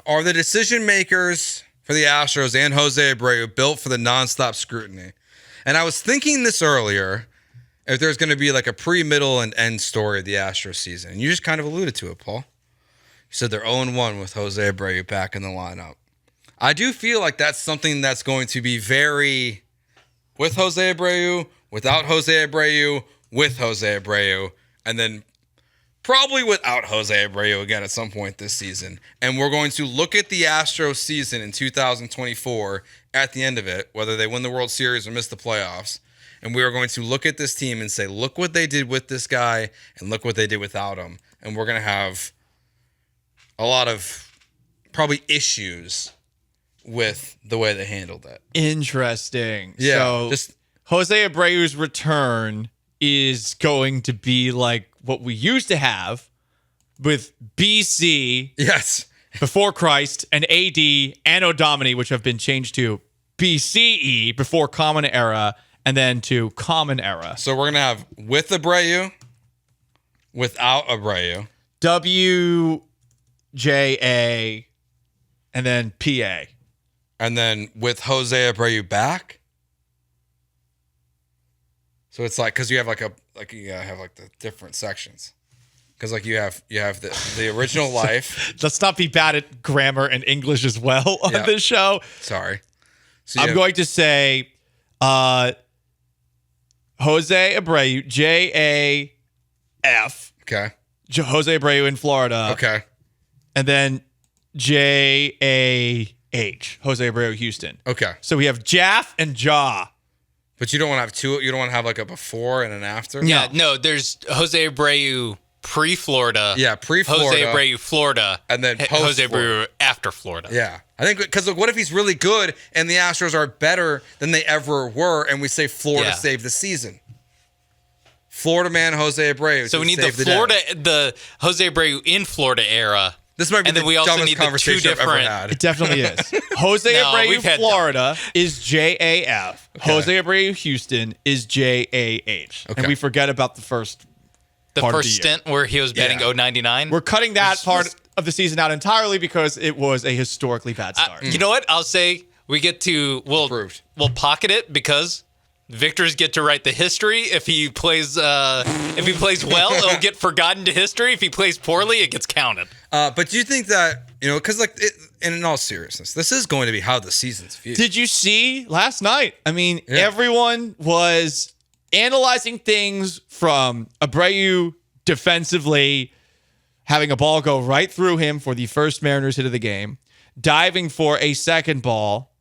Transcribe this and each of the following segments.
Are the decision makers for the Astros and Jose Abreu built for the nonstop scrutiny? And I was thinking this earlier, if there's going to be like a pre, middle, and end story of the Astros season. And you just kind of alluded to it, Paul. You said they're 0-1 with Jose Abreu back in the lineup. I do feel like that's something that's going to be very with Jose Abreu, without Jose Abreu, with Jose Abreu, and then probably without Jose Abreu again at some point this season. And we're going to look at the Astros season in 2024 at the end of it, whether they win the World Series or miss the playoffs. And we are going to look at this team and say, look what they did with this guy and look what they did without him. And we're going to have a lot of probably issues with the way they handled it. Interesting. Yeah. So just Jose Abreu's return is going to be like what we used to have with BC, yes, before Christ, and AD, Anno Domini, which have been changed to BCE, before Common Era, and then to Common Era. So we're going to have with Abreu, without Abreu. WJA, and then PA. And then with Jose Abreu back. So it's like, because you have you have the different sections. Because like you have the original life. Let's not be bad at grammar and English as well on this show. Sorry. So I'm going to say Jose Abreu, JAF. Okay. Jose Abreu in Florida. Okay. And then JAH, Jose Abreu, Houston. Okay. So we have Jaff and Jaw. But you don't want to have two. You don't want to have like a before and an after. Yeah, no. There's Jose Abreu pre-Florida. Yeah, pre-Florida. Jose Abreu Florida, and then Jose Abreu after Florida. Yeah, I think because what if he's really good and the Astros are better than they ever were, and we say Florida saved the season. Florida man Jose Abreu. So we need the Jose Abreu in Florida era. This might be and then we also need the two different. I've ever had. It definitely is. Jose Abreu Florida is JAF. Okay. Jose Abreu Houston is JAH. Okay. And we forget about the first stint where he was batting 0.99. We're cutting that part of the season out entirely because it was a historically bad start. You know what? I'll say we'll pocket it because victors get to write the history. If he plays well, it'll get forgotten to history. If he plays poorly, it gets counted. But do you think that, because in all seriousness, this is going to be how the season's viewed. Did you see last night? I mean, everyone was analyzing things from Abreu defensively, having a ball go right through him for the first Mariners hit of the game, diving for a second ball,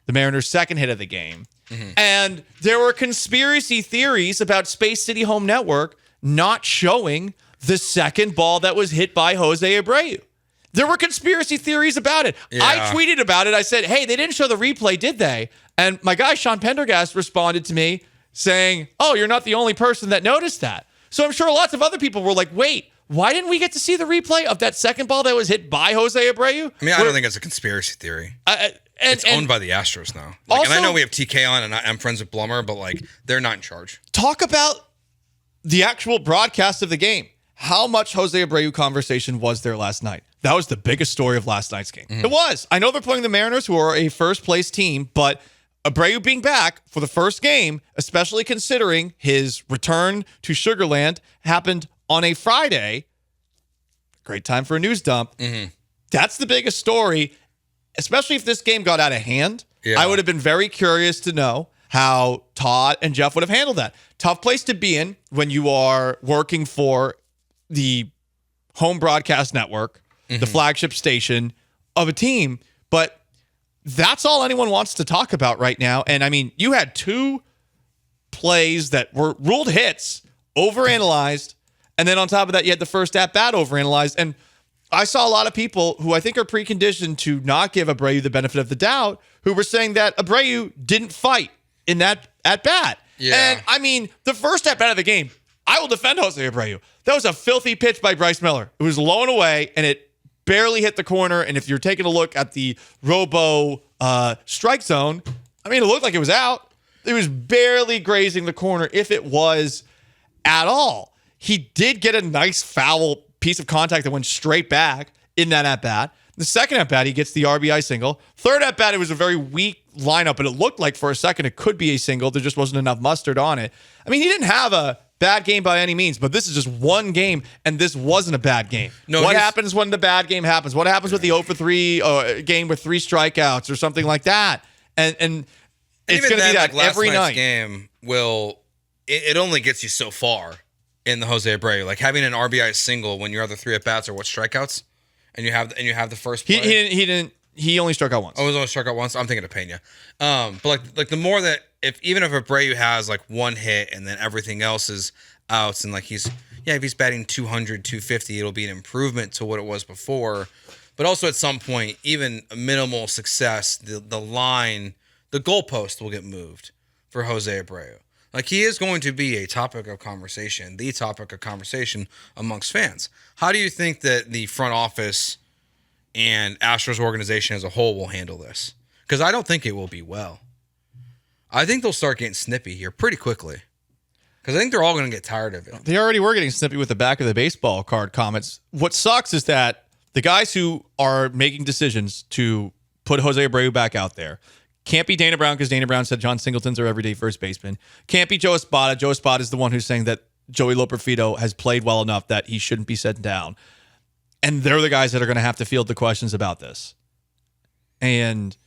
the Mariners' second hit of the game. Mm-hmm. And there were conspiracy theories about Space City Home Network not showing the second ball that was hit by Jose Abreu. There were conspiracy theories about it. Yeah. I tweeted about it. I said, hey, they didn't show the replay, did they? And my guy, Sean Pendergast, responded to me saying, oh, you're not the only person that noticed that. So I'm sure lots of other people were like, wait, why didn't we get to see the replay of that second ball that was hit by Jose Abreu? I mean, I don't think it's a conspiracy theory. It's owned by the Astros now. Also, and I know we have TK on, and I'm friends with Blummer, but they're not in charge. Talk about the actual broadcast of the game. How much Jose Abreu conversation was there last night? That was the biggest story of last night's game. Mm-hmm. It was. I know they're playing the Mariners, who are a first-place team, but Abreu being back for the first game, especially considering his return to Sugar Land, happened on a Friday. Great time for a news dump. Mm-hmm. That's the biggest story, especially if this game got out of hand. Yeah. I would have been very curious to know how Todd and Jeff would have handled that. Tough place to be in when you are working for the home broadcast network, the flagship station of a team. But that's all anyone wants to talk about right now. And I mean, you had two plays that were ruled hits, overanalyzed, and then on top of that, you had the first at-bat overanalyzed. And I saw a lot of people who I think are preconditioned to not give Abreu the benefit of the doubt, who were saying that Abreu didn't fight in that at-bat. Yeah. And I mean, the first at-bat of the game, I will defend Jose Abreu. That was a filthy pitch by Bryce Miller. It was low and away, and it barely hit the corner. And if you're taking a look at the robo strike zone, I mean, it looked like it was out. It was barely grazing the corner, if it was at all. He did get a nice foul piece of contact that went straight back in that at-bat. The second at bat, he gets the RBI single. Third at bat, it was a very weak lineup, but it looked like for a second it could be a single. There just wasn't enough mustard on it. I mean, he didn't have a bad game by any means, but this is just one game, and this wasn't a bad game. No, what happens when the bad game happens? What happens with the 0 for 3 game with 3 strikeouts or something like that? And it's going to be that every night. Game it only gets you so far in the Jose Abreu. Like having an RBI single when your other 3 at bats are strikeouts, and you have the first play. He only struck out once. Oh, he only struck out once. I'm thinking of Pena. But like the more that even if Abreu has like 1 hit and then everything else is outs, and like if he's batting 200, 250, it'll be an improvement to what it was before. But also at some point, even a minimal success, the goalpost will get moved for Jose Abreu. Like he is going to be the topic of conversation amongst fans. How do you think that the front office and Astros organization as a whole will handle this? Because I don't think it will be well. I think they'll start getting snippy here pretty quickly. Because I think they're all going to get tired of it. They already were getting snippy with the back of the baseball card comments. What sucks is that the guys who are making decisions to put Jose Abreu back out there can't be Dana Brown, because Dana Brown said John Singleton's our everyday first baseman. Can't be Joe Espada. Joe Espada is the one who's saying that Joey Loperfido has played well enough that he shouldn't be sent down. And they're the guys that are going to have to field the questions about this. And,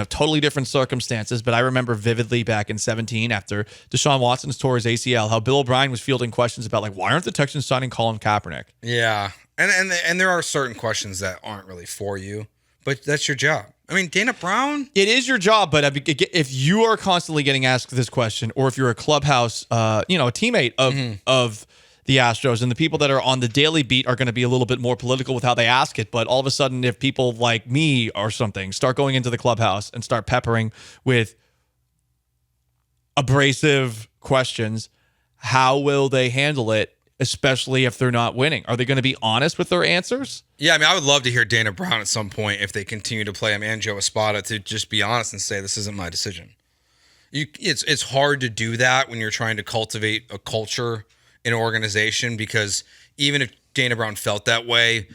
totally different circumstances. But I remember vividly back in 2017, after Deshaun Watson tore his ACL, how Bill O'Brien was fielding questions about, like, why aren't the Texans signing Colin Kaepernick? Yeah. And there are certain questions that aren't really for you, but that's your job. I mean, Dana Brown? It is your job, but if you are constantly getting asked this question, or if you're a clubhouse, a teammate of the Astros, and the people that are on the daily beat are going to be a little bit more political with how they ask it, but all of a sudden, if people like me or something start going into the clubhouse and start peppering with abrasive questions, how will they handle it, especially if they're not winning? Are they going to be honest with their answers? Yeah, I mean, I would love to hear Dana Brown at some point, if they continue to play him and Joe Espada, to just be honest and say, this isn't my decision. It's hard to do that when you're trying to cultivate a culture in an organization, because even if Dana Brown felt that way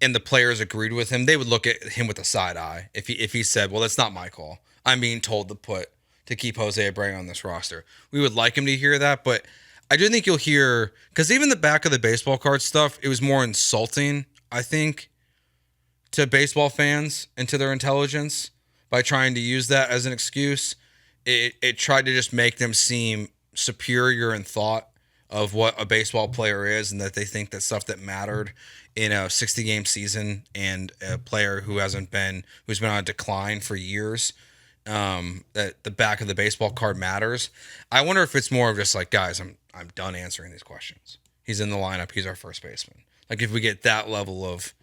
and the players agreed with him, they would look at him with a side eye if he said, well, that's not my call. I'm being told to keep Jose Abreu on this roster. We would like him to hear that, but I do think you'll hear, because even the back of the baseball card stuff, it was more insulting, I think, to baseball fans and to their intelligence by trying to use that as an excuse. It tried to just make them seem superior in thought of what a baseball player is, and that they think that stuff that mattered in a 60-game season, and a player who's been on a decline for years, that the back of the baseball card matters. I wonder if it's more of just like, guys, I'm done answering these questions. He's in the lineup. He's our first baseman. Like, if we get that level of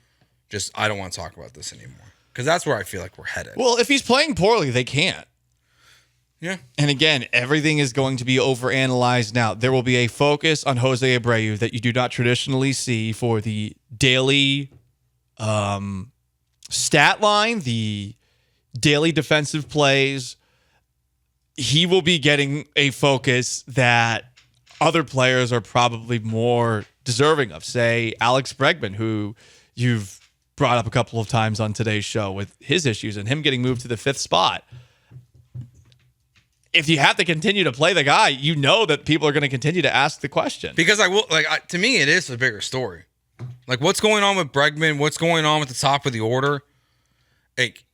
just, I don't want to talk about this anymore, because that's where I feel like we're headed. Well, if he's playing poorly, they can't. Yeah. And again, everything is going to be overanalyzed now. There will be a focus on Jose Abreu that you do not traditionally see for the daily stat line, the daily defensive plays. He will be getting a focus that other players are probably more deserving of. Say Alex Bregman, who you've brought up a couple of times on today's show with his issues and him getting moved to the 5th spot. If you have to continue to play the guy, you know that people are going to continue to ask the question. Because to me, it is a bigger story. Like, what's going on with Bregman? What's going on with the top of the order? Like,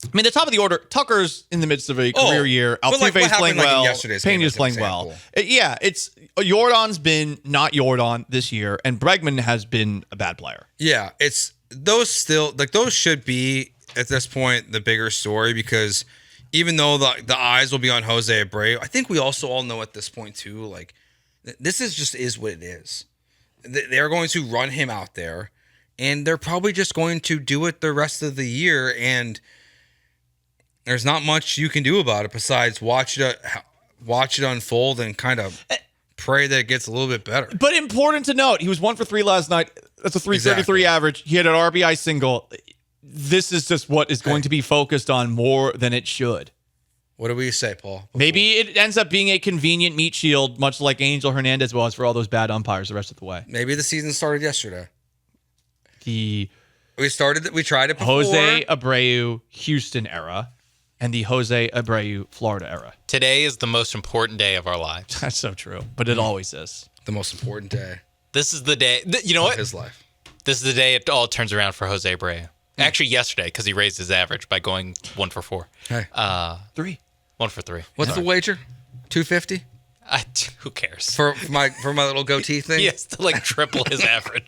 I mean, the top of the order, Tucker's in the midst of a career year. Altuve's playing well. Pena's playing well. It's Jordan's been not Jordan this year, and Bregman has been a bad player. Yeah, it's those should be at this point the bigger story, because even though the eyes will be on Jose Abreu, I think we also all know at this point too, like, this is what it is. They're going to run him out there, and they're probably just going to do it the rest of the year, and there's not much you can do about it besides watch it unfold and kind of pray that it gets a little bit better. But important to note, he was 1 for 3 last night. That's a 333 average. He had an RBI single. This is just what is going to be focused on more than it should. What do we say, Paul? Before? Maybe it ends up being a convenient meat shield, much like Angel Hernandez was for all those bad umpires the rest of the way. Maybe the season started yesterday. The We tried it before. Jose Abreu Houston era and the Jose Abreu Florida era. Today is the most important day of our lives. That's so true, but it always is. The most important day This is the day. You know of what? his life. This is the day it all turns around for Jose Abreu. Actually, yesterday, because he raised his average by going 1 for 4. Hey, 3. 1 for 3. what's the wager? $250 Who cares? for my little goatee thing. He has to like triple his average.